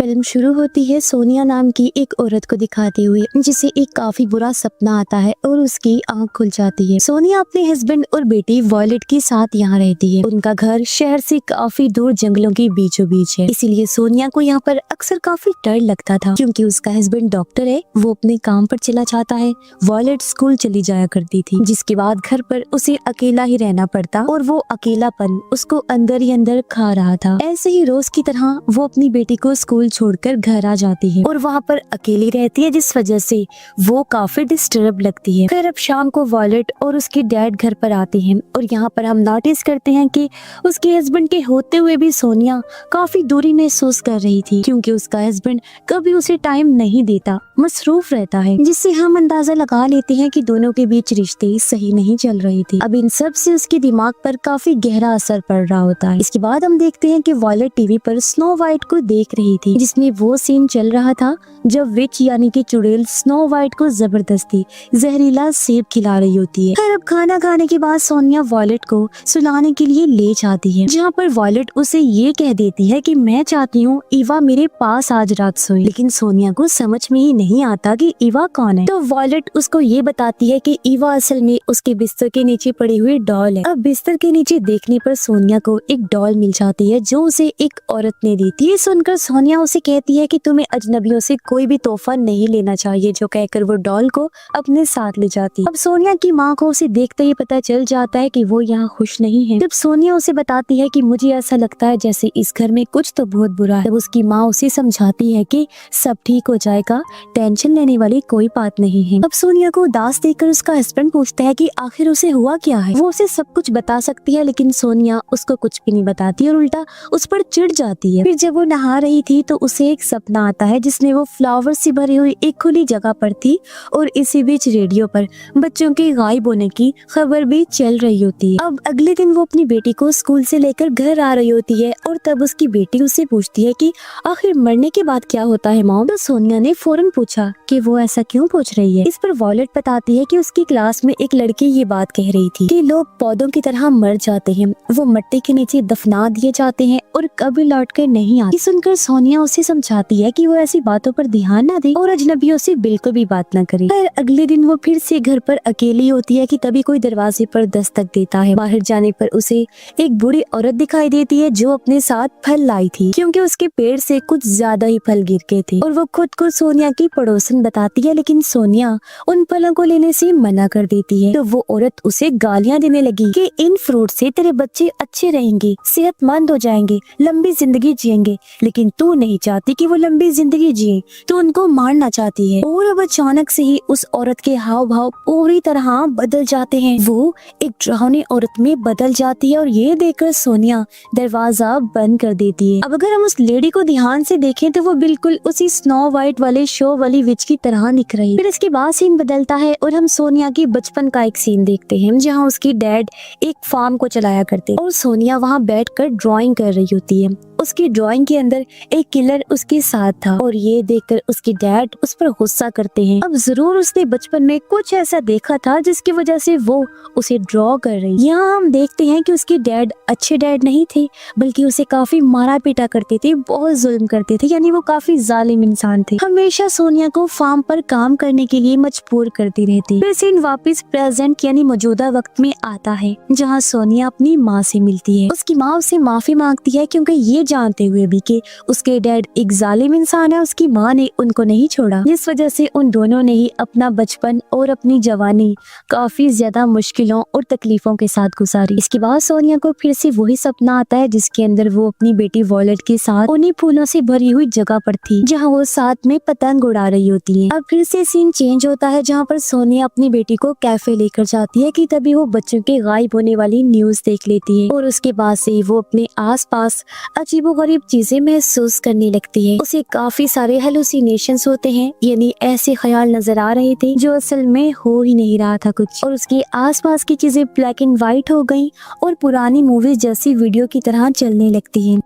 Film शुरू होती है सोनिया नाम की एक औरत को दिखाते हुए, जिसे एक काफी बुरा सपना आता है और उसकी आंख खुल जाती है। सोनिया अपने हस्बैंड और बेटी वॉयलेट के साथ यहाँ रहती है। उनका घर शहर से काफी दूर जंगलों के बीचों बीच है, इसीलिए सोनिया को यहाँ पर अक्सर काफी डर लगता था, क्योंकि उसका हस्बैंड डॉक्टर है, वो अपने काम पर चला जाता है, वॉयलेट स्कूल चली जाया करती थी, जिसके बाद घर पर उसे अकेला ही रहना पड़ता और वो अकेलापन उसको अंदर ही अंदर खा रहा था। ऐसे ही रोज की तरह वो अपनी बेटी को स्कूल छोड़कर घर आ जाती है और वहाँ पर अकेली रहती है, जिस वजह से वो काफी डिस्टर्ब लगती है। फिर अब शाम को वॉयलेट और उसके डैड घर पर आते हैं और यहाँ पर हम नोटिस करते हैं कि उसके हस्बैंड के होते हुए भी सोनिया काफी दूरी महसूस कर रही थी, क्योंकि उसका हस्बैंड कभी उसे टाइम नहीं देता, मसरूफ रहता है, जिससे हम अंदाजा लगा लेते हैं कि दोनों के बीच रिश्ते सही नहीं चल रहे थे। अब इन सब से उसके दिमाग पर काफी गहरा असर पड़ रहा होता है। इसके बाद हम देखते हैं कि वॉयलेट टीवी पर स्नो वाइट को देख रही थी, जिसमें वो सीन चल रहा था जब विच यानी कि चुड़ैल स्नो वाइट को जबरदस्ती जहरीला सेब खिला रही होती है। फिर अब खाना खाने के बाद सोनिया वॉयलेट को सुलाने के लिए ले जाती है, जहाँ पर वॉयलेट उसे ये कह देती है कि मैं चाहती हूँ ईवा मेरे पास आज रात सोए, लेकिन सोनिया को समझ में ही नहीं आता कि ईवा कौन है। तो वॉयलेट उसको ये बताती है कि ईवा असल में उसके बिस्तर के नीचे पड़ी हुई डॉल है। अब बिस्तर के नीचे देखने पर सोनिया को एक डॉल मिल जाती है, जो उसे एक औरत ने दी थी। ये सुनकर सोनिया उसे कहती है कि तुम्हें अजनबियों से कोई भी तोहफा नहीं लेना चाहिए, जो कहकर वो डॉल को अपने साथ ले जाती है। अब सोनिया की माँ को उसे देखते ही पता चल जाता है कि वो यहाँ खुश नहीं है। जब सोनिया उसे बताती है कि मुझे ऐसा लगता है जैसे इस घर में कुछ तो बहुत बुरा है, तब उसकी माँ उसे समझाती है कि सब ठीक हो जाएगा, टेंशन लेने वाली कोई बात नहीं है। अब सोनिया को उदास देखकर उसका हस्बैंड पूछता है कि आखिर उसे हुआ क्या है। वो उसे सब कुछ बता सकती है, लेकिन सोनिया उसको कुछ भी नहीं बताती और उल्टा उस पर चिढ़ जाती है। फिर जब वो नहा रही थी तो उसे एक सपना आता है, जिसमें वो फ्लावर से भरी हुई एक खुली जगह पर थी और इसी बीच रेडियो पर बच्चों के गायब होने की खबर भी चल रही होती है। अब अगले दिन वो अपनी बेटी को स्कूल से लेकर घर आ रही होती है और तब उसकी बेटी उससे पूछती है कि आखिर मरने के बाद क्या होता है मॉम। तो सोनिया ने फौरन पूछा कि वो ऐसा क्यों पूछ रही है। इस पर वॉयलेट बताती है कि उसकी क्लास में एक लड़की ये बात कह रही थी कि लोग पौधों की तरह मर जाते हैं, वो मिट्टी के नीचे दफना दिए जाते हैं और कभी लौट कर नहीं आते। सुनकर सोनिया उसे समझाती है कि वो ऐसी बातों पर ध्यान न दे और अजनबियों से बिल्कुल भी बात न करे। पर अगले दिन वो फिर से घर पर अकेली होती है कि तभी कोई दरवाजे पर दस्तक देता है। बाहर जाने पर उसे एक बूढ़ी औरत दिखाई देती है, जो अपने साथ फल लाई थी, क्योंकि उसके पेड़ से कुछ ज्यादा ही फल गिर गए थे और वो खुद को सोनिया की पड़ोसन बताती है, लेकिन सोनिया उन फलों को लेने से मना कर देती है। तो वो औरत उसे गालियां देने लगी कि इन फ्रूट से तेरे बच्चे अच्छे रहेंगे, सेहतमंद हो जाएंगे, लंबी जिंदगी जिएंगे, लेकिन तू नहीं चाहती कि वो लंबी जिंदगी जिए, तो उनको मारना चाहती है। और अब अचानक से ही उस औरत के हाव भाव पूरी तरह बदल जाते हैं, वो एक डरावनी औरत में बदल जाती है और ये देखकर सोनिया दरवाजा बंद कर देती है। अब अगर हम उस लेडी को ध्यान से देखें तो वो बिल्कुल उसी स्नो वाइट वाले शो वाली विच की तरह दिख रही। फिर इसके बाद सीन बदलता है और हम सोनिया की बचपन का एक सीन देखते हैं, जहाँ उसकी डैड एक फार्म को चलाया करते और सोनिया वहाँ बैठकर ड्राइंग कर रही होती है। उसकी ड्राइंग के अंदर एक किलर उसके साथ था और ये देखकर उसके डैड उस पर गुस्सा करते हैं। अब जरूर उसने बचपन में कुछ ऐसा देखा था जिसकी वजह से वो उसे ड्रॉ कर रही। यहाँ हम देखते हैं कि उसके डैड अच्छे डैड नहीं थे, बल्कि उसे काफी मारा पीटा करते थे, बहुत जुल्म करते थे, यानी वो काफी जालिम इंसान थे। हमेशा सोनिया को फार्म पर काम करने के लिए मजबूर करती रहती। फिर सीन वापस प्रेजेंट यानी मौजूदा वक्त में आता है, जहाँ सोनिया अपनी माँ से मिलती है। उसकी माँ उसे माफी मांगती है, क्योंकि ये जानते हुए भी कि उसके डैड एक जालिम इंसान है, उसकी माँ ने उनको नहीं छोड़ा, जिस वजह से उन दोनों ने ही अपना बचपन और अपनी जवानी काफी ज्यादा मुश्किलों और तकलीफों के साथ गुजारी। इसके बाद सोनिया को फिर से वही सपना आता है, जिसके अंदर वो अपनी बेटी वॉयलेट के साथ उन्हीं फूलों से भरी हुई जगह पर थी, जहाँ वो साथ में पतंग उड़ा रही होती है। अब फिर से सीन चेंज होता है, जहाँ पर सोनिया अपनी बेटी को कैफे लेकर जाती है कि तभी वो बच्चों के गायब होने वाली न्यूज देख लेती है और उसके बाद से वो अपने आसपास अजीबोगरीब चीजें महसूस करने लगती है। उसे काफी सारे हेलुसिनेशंस होते हैं, यानी ऐसे ख्याल नजर आ रहे थे जो असल में हो ही नहीं रहा था कुछ, और उसके आसपास की चीजें ब्लैक एंड व्हाइट हो गईं और पुरानी मूवीज जैसी वीडियो की तरह चलने लगती हैं।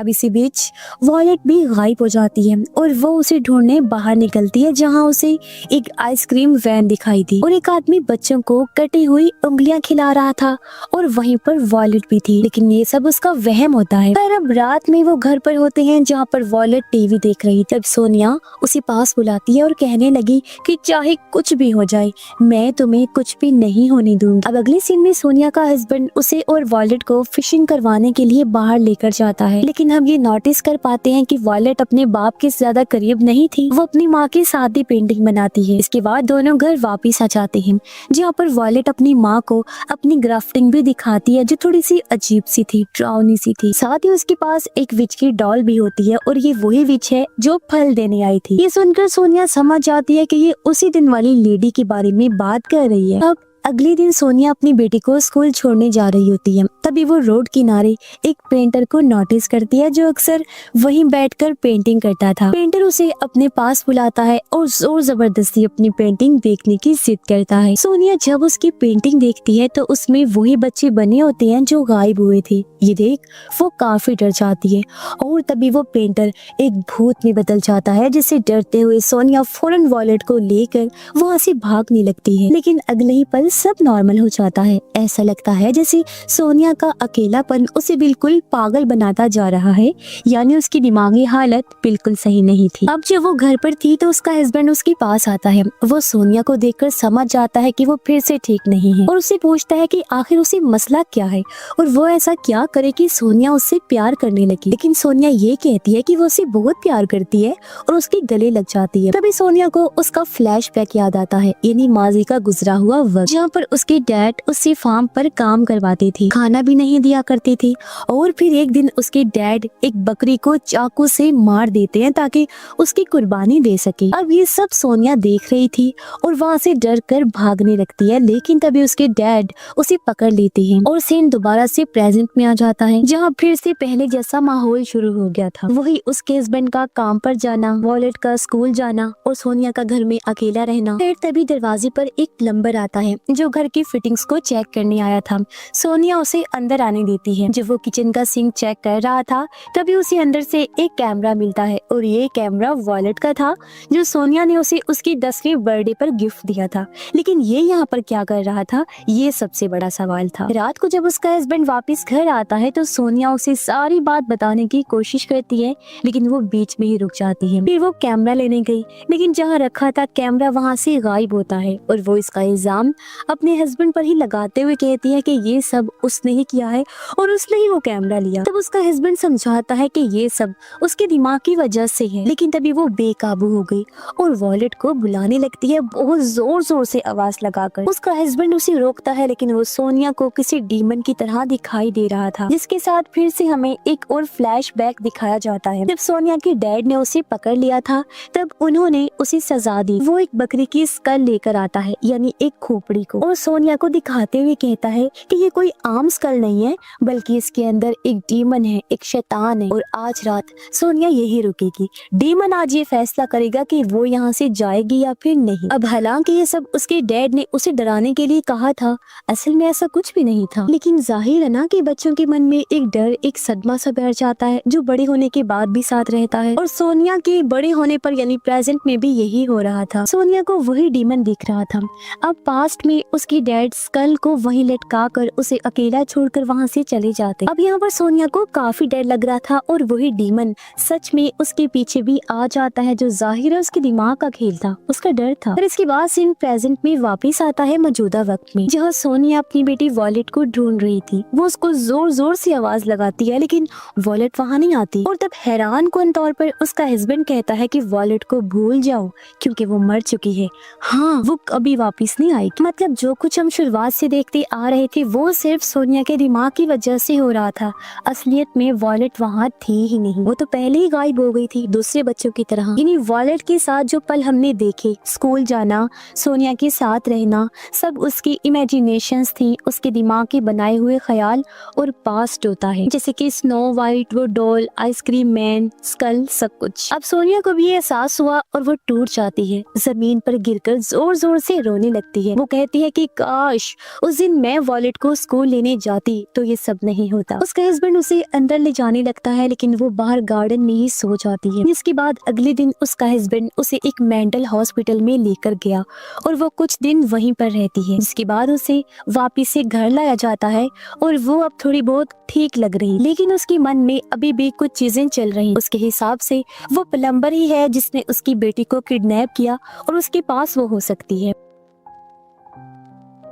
अब इसी बीच वॉयलेट भी गायब हो जाती है और वो उसे ढूंढने बाहर निकलती है, जहाँ उसे एक आइसक्रीम वैन दिखाई दी और एक आदमी बच्चों को कटी हुई उंगलियां खिला रहा था और वहीं पर वॉयलेट भी थी। लेकिन ये सब उसका वहम होता है। पर अब रात में वो घर पर होते हैं, जहाँ पर वॉयलेट टीवी देख रही। तब सोनिया उसे पास बुलाती है और कहने लगी कि चाहे कुछ भी हो जाए, मैं तुम्हें कुछ भी नहीं होने दूंगी। अब अगले सीन में सोनिया का हस्बैंड उसे और वॉयलेट को फिशिंग करवाने के लिए बाहर लेकर जाता है। लेकिन हम ये नोटिस कर पाते हैं कि वॉयलेट अपने बाप के ज्यादा करीब नहीं थी, वो अपनी माँ के साथ ही पेंटिंग बनाती है। इसके बाद दोनों घर वापिस आ जाते हैं, जहाँ पर वॉयलेट अपनी माँ को अपनी ग्राफ्टिंग भी दिखाती है, जो थोड़ी सी अजीब सी थी, डरावनी सी थी। साथ ही उसके पास एक विच की डॉल भी होती है और ये वही विच है जो फल देने आई थी। ये सुनकर सोनिया समझ जाती है कि ये उसी दिन वाली लेडी के बारे में बात कर रही है। अब अगले दिन सोनिया अपनी बेटी को स्कूल छोड़ने जा रही होती है। तभी वो रोड किनारे एक पेंटर को नोटिस करती है, जो अक्सर वहीं बैठकर पेंटिंग करता था। पेंटर उसे अपने पास बुलाता है और जोर जबरदस्ती अपनी पेंटिंग देखने की जिद करता है। सोनिया जब उसकी पेंटिंग देखती है तो उसमें वही बच्चे बने होते हैं जो गायब हुए थे। ये देख वो काफी डर जाती है और तभी वो पेंटर एक भूत में बदल जाता है, जिससे डरते हुए सोनिया फौरन वॉलेट को लेकर वहाँ से भागने लगती है। लेकिन अगले ही पल सब नॉर्मल हो जाता है। ऐसा लगता है जैसे सोनिया का अकेलापन उसे बिल्कुल पागल बनाता जा रहा है, यानी उसकी दिमागी हालत बिल्कुल सही नहीं थी। अब जब वो घर पर थी तो उसका हस्बैंड उसके पास आता है। वो सोनिया को देखकर समझ जाता है कि वो फिर से ठीक नहीं है और उससे पूछता है कि आखिर उसे मसला क्या है और वो ऐसा क्या करे कि सोनिया उससे प्यार करने लगी। लेकिन सोनिया ये कहती है कि वो उसे बहुत प्यार करती है और उसके गले लग जाती है। तभी सोनिया को उसका फ्लैशबैक याद आता है, यानी माजी का गुजरा हुआ वक्त, जहाँ पर उसके डैड उससे फार्म पर काम करवाते थे, खाना भी नहीं दिया करते थे और फिर एक दिन उसके डैड एक बकरी को चाकू से मार देते हैं ताकि उसकी कुर्बानी दे सके। अब ये सब सोनिया देख रही थी और वहाँ से डर कर भागने लगती है, लेकिन तभी उसके डैड उसे पकड़ लेते हैं और सीन दोबारा से प्रेजेंट में आ जाता है, जहाँ फिर से पहले जैसा माहौल शुरू हो गया था। वही उसके हस्बैंड का काम पर जाना, वॉलेट का स्कूल जाना और सोनिया का घर में अकेला रहना। फिर तभी दरवाजे पर एक प्लम्बर आता है जो घर की फिटिंग्स को चेक करने आया था। सोनिया उसे अंदर आने देती है। जब वो किचन का सिंक चेक कर रहा था तभी उसे अंदर से एक कैमरा मिलता है और ये कैमरा वॉलेट का था, जो सोनिया ने उसे उसकी 10वीं बर्थडे पर गिफ्ट दिया था। लेकिन ये यहाँ पर क्या कर रहा था, ये सबसे बड़ा सवाल था। रात को जब उसका हस्बैंड वापस घर आता है तो सोनिया उसे सारी बात बताने की कोशिश करती है, लेकिन वो बीच में ही रुक जाती है। फिर वो कैमरा लेने गई, लेकिन जहाँ रखा था कैमरा वहाँ से गायब होता है और वो इसका इल्जाम अपने हस्बैंड पर ही लगाते हुए कहती है कि ये सब उसने ही किया है और उसने ही वो कैमरा लिया। तब उसका हस्बैंड समझाता है कि ये सब उसके दिमाग की वजह से है, लेकिन तभी वो बेकाबू हो गई और वॉलेट को बुलाने लगती है बहुत जोर जोर से आवाज लगाकर। उसका हस्बैंड उसे रोकता है, लेकिन वो सोनिया को किसी डीमन की तरह दिखाई दे रहा था, जिसके साथ फिर से हमें एक और फ्लैशबैक दिखाया जाता है। जब सोनिया के डैड ने उसे पकड़ लिया था तब उन्होंने उसे सजा दी। वो एक बकरी की स्कल लेकर आता है, यानी एक खोपड़ी को, और सोनिया को दिखाते हुए कहता है कि ये कोई आम स्कल नहीं है, बल्कि इसके अंदर एक डीमन है, एक शैतान है और आज रात सोनिया यही रुकेगी। डीमन आज ये फैसला करेगा कि वो यहाँ से जाएगी या फिर नहीं। अब हालांकि ये सब उसके डैड ने उसे डराने के लिए कहा था, असल में ऐसा कुछ भी नहीं था, लेकिन जाहिर है ना कि बच्चों के मन में एक डर, एक सदमा सा बैठ जाता है जो बड़े होने के बाद भी साथ रहता है। और सोनिया के बड़े होने पर यानी प्रेजेंट में भी यही हो रहा था। सोनिया को वही डीमन दिख रहा था। अब पास्ट में उसकी डैड स्कल को वहीं लटका कर उसे अकेला छोड़कर वहाँ से चले जाते। अब यहाँ पर सोनिया को काफी डर लग रहा था और वही डीमन सच में उसके पीछे भी आ जाता है, जो जाहिर है उसके दिमाग का खेल था, उसका डर था। फिर इसके बाद सीन प्रेजेंट में वापस आता है मौजूदा वक्त में, जहाँ सोनिया अपनी बेटी वॉलेट को ढूंढ रही थी। वो उसको जोर जोर से आवाज लगाती है, लेकिन वॉलेट वहाँ नहीं आती और तब हैरान कौन तौर पर उसका हस्बैंड कहता है कि वॉलेट को भूल जाओ क्योंकि वो मर चुकी है। हाँ, वो कभी वापस नहीं आएगी। मतलब जो कुछ हम शुरुआत से देखते आ रहे थे वो सिर्फ सोनिया के दिमाग की वजह से हो रहा था। असलियत में वॉलेट वहाँ थी ही नहीं, वो तो पहले ही गायब हो गई थी दूसरे बच्चों की तरह। यानी वॉलेट के साथ जो पल हमने देखे, स्कूल जाना, सोनिया के साथ रहना, सब उसकी इमेजिनेशंस थी, उसके दिमाग के बनाए हुए ख्याल और पास्ट होता है, जैसे कि स्नो वाइट, वो डॉल, आइसक्रीम मैन, स्कल, सब कुछ। अब सोनिया को भी एहसास हुआ और वो टूट जाती है, जमीन पर गिरकर जोर जोर से रोने लगती है। वो कहती सोचती है कि काश उस दिन मैं वॉलेट को स्कूल लेने जाती तो ये सब नहीं होता। उसका हस्बैंड उसे अंदर ले जाने लगता है लेकिन वो बाहर गार्डन में ही सो जाती है। इसके बाद अगले दिन उसका हस्बैंड उसे एक मेंटल हॉस्पिटल में लेकर गया और वो कुछ दिन वहीं पर रहती है। जिसके बाद उसे वापिस से घर लाया जाता है और वो अब थोड़ी बहुत ठीक लग रही, लेकिन उसके मन में अभी भी कुछ चीजें चल रही। उसके हिसाब से वो प्लम्बर ही है जिसने उसकी बेटी को किडनैप किया और उसके पास वो हो सकती है।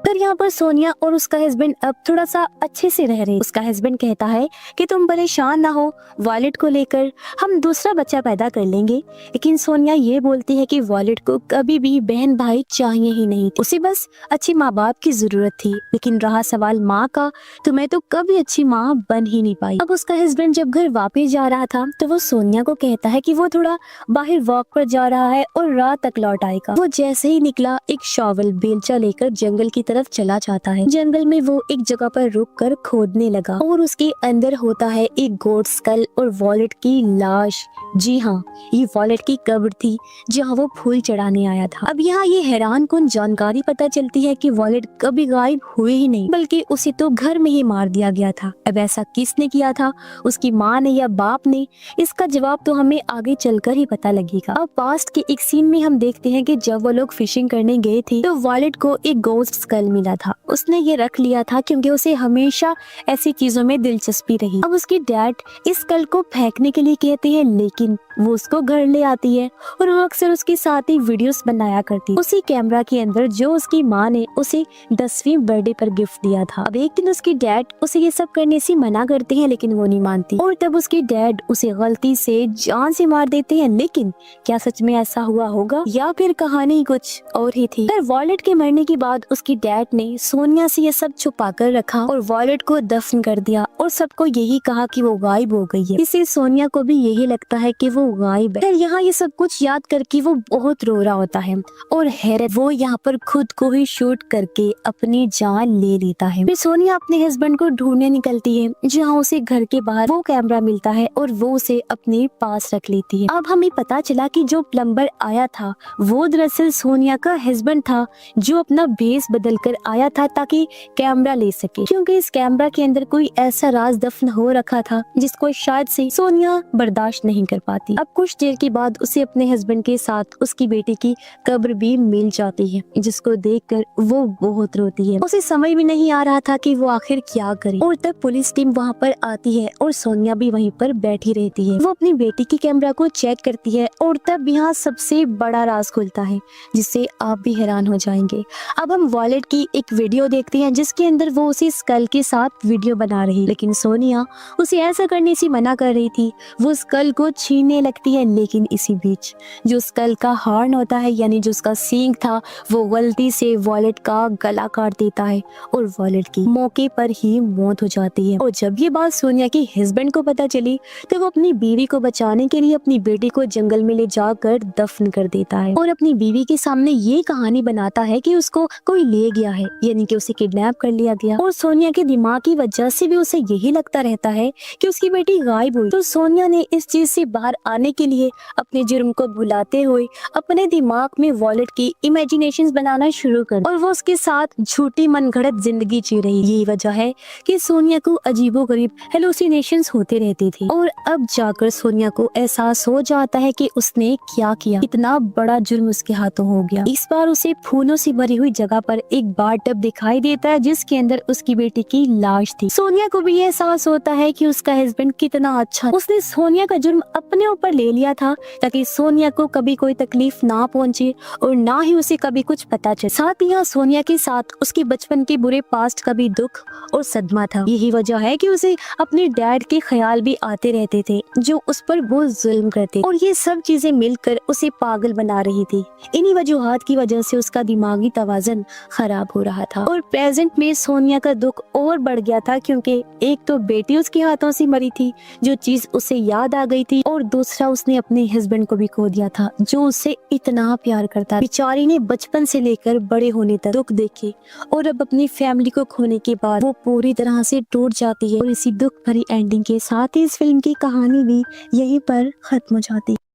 पर यहाँ पर सोनिया और उसका हस्बैंड अब थोड़ा सा अच्छे से रह रहे। उसका हस्बैंड कहता है कि तुम परेशान ना हो, वॉलेट को लेकर हम दूसरा बच्चा पैदा कर लेंगे। लेकिन सोनिया ये बोलती है कि वॉलेट को कभी भी बहन भाई चाहिए ही नहीं, उसे बस अच्छी माँ बाप की जरूरत थी। लेकिन रहा सवाल माँ का, तो मैं तो कभी अच्छी माँ बन ही नहीं पाई। अब उसका हस्बैंड जब घर वापस जा रहा था तो वो सोनिया को कहता है कि वो थोड़ा बाहर वॉक पर जा रहा है और रात तक लौट आएगा। वो जैसे ही निकला एक शॉवल बेलचा लेकर जंगल की तरफ चला जाता है। जंगल में वो एक जगह पर रुककर खोदने लगा और उसके अंदर होता है एक गोट स्कल और वॉलेट की लाश। जी हाँ, ये वॉलेट की कब्र थी जहाँ वो फूल चढ़ाने आया था। अब यहाँ ये हैरान कुन जानकारी पता चलती है कि वॉलेट कभी गायब हुए ही नहीं, बल्कि उसे तो घर में ही मार दिया गया था। अब ऐसा किसने किया था, उसकी माँ ने या बाप ने? इसका जवाब तो हमें आगे चलकर ही पता लगेगा। अब पास्ट के एक सीन में हम देखते हैं कि जब वो लोग फिशिंग करने गए थे तो वॉलेट को एक गोस्ट स्कल मिला था। उसने ये रख लिया था क्योंकि उसे हमेशा ऐसी चीजों में दिलचस्पी रही। अब उसके डैड इस स्कल को फेंकने के लिए कहते हैं लेकिन वो उसको घर ले आती है और वो अक्सर उसके साथ ही वीडियोस बनाया करती, उसी कैमरा के अंदर जो उसकी माँ ने उसे 10वीं बर्थडे पर गिफ्ट दिया था। अब एक दिन उसकी डैड उसे ये सब करने से मना करते हैं लेकिन वो नहीं मानती और तब उसके डैड उसे गलती से जान से मार देते हैं। लेकिन क्या सच में ऐसा हुआ होगा या फिर कहानी कुछ और ही थी? फिर वॉलेट के मरने के बाद उसकी डैड ने सोनिया से ये सब छुपा कर रखा और वॉलेट को दफन कर दिया और सबको यही कहा कि वो गायब हो गई है। इससे सोनिया को भी यही लगता है कि वो गायब है। फिर यहाँ ये सब कुछ याद करके वो बहुत रो रहा होता है और हैरत वो यहाँ पर खुद को ही शूट करके अपनी जान ले लेता है। फिर सोनिया अपने हस्बैंड को ढूंढने निकलती है जहाँ उसे घर के बाहर वो कैमरा मिलता है और वो उसे अपने पास रख लेती है। अब हमें पता चला कि जो प्लम्बर आया था वो दरअसल सोनिया का हस्बैंड था जो अपना भेस बदल कर आया था ताकि कैमरा ले सके, क्योंकि इस कैमरा के अंदर कोई ऐसा राज दफन हो रखा था जिसको शायद से सोनिया बर्दाश्त नहीं कर पाती। अब कुछ देर के बाद उसे अपने हस्बैंड के साथ उसकी बेटी की कब्र भी मिल जाती है जिसको देखकर वो बहुत रोती है। उसे समझ भी नहीं आ रहा था कि वो आखिर क्या करे और तब पुलिस टीम वहाँ पर आती है और सोनिया भी वहीं पर बैठी रहती है। वो अपनी बेटी की कैमरा को चेक करती है और तब यहाँ सबसे बड़ा राज खुलता है जिससे आप भी हैरान हो जाएंगे। अब हम वॉलेट की एक वीडियो देखते हैं जिसके अंदर वो उसी स्कल के साथ वीडियो बना रही, लेकिन सोनिया उसे ऐसा करने से मना कर रही थी। वो स्कल को छीनने लगती है लेकिन इसी बीच जो स्कल का हॉर्न होता है यानी जो उसका सींग था वो गलती से वॉलेट का गला काट देता है और वॉलेट की मौके पर ही मौत हो जाती है। और जब ये बात सोनिया के हस्बैंड को पता चली तो वो अपनी बीवी को बचाने के लिए अपनी बेटी को जंगल में ले जाकर दफन कर देता है और अपनी बीवी के सामने ये कहानी बनाता है कि उसको कोई ले गया है, यानी कि उसे किडनैप कर लिया गया। और सोनिया के दिमाग की वजह से भी उसे यही लगता रहता है कि उसकी बेटी गायब हुई। तो सोनिया ने इस चीज से बाहर आने के लिए अपने जुर्म को भुलाते हुए अपने दिमाग में वॉलेट की इमेजिनेशंस बनाना शुरू कर और वो उसके साथ झूठी मनगढ़ंत जिंदगी जी रही। यही वजह है कि सोनिया को अजीबोगरीब हेलुसिनेशंस होते रहते थे और अब जाकर सोनिया को एहसास हो जाता है कि उसने क्या किया, इतना बड़ा जुर्म उसके हाथों हो गया। इस बार उसे फूलों से भरी हुई जगह पर एक बाथ टब दिखाई देता है जिसके अंदर उसकी बेटी की लाश थी। सोनिया को भी एहसास होता है कि उसका हस्बैंड कितना अच्छा, उसने सोनिया का जुर्म अपने ऊपर ले लिया था ताकि सोनिया को कभी कोई तकलीफ ना पहुंचे और ना ही उसे कभी कुछ पता चले। साथ ही सोनिया के साथ उसके बचपन के बुरे पास्ट का भी दुख और सदमा था। यही वजह है कि उसे अपने डैड के ख्याल भी आते रहते थे जो उस पर बहुत जुल्म करते और ये सब चीजें मिलकर उसे पागल बना रही थी। इन्हीं वजूहात की वजह से उसका दिमागी तवाज़ुन खराब हो रहा था और प्रेजेंट में सोनिया का दुख और बढ़ गया था क्योंकि एक तो बेटी उसके हाथों से मरी थी जो चीज उसे याद आ गई थी और दूसरा उसने अपने हस्बैंड को भी खो दिया था जो उससे इतना प्यार करता। बेचारी ने बचपन से लेकर बड़े होने तक दुख देखे और अब अपनी फैमिली को खोने के बाद वो पूरी तरह से टूट जाती है और इसी दुख भरी एंडिंग के साथ ही इस फिल्म की कहानी भी यहीं पर खत्म हो जाती है।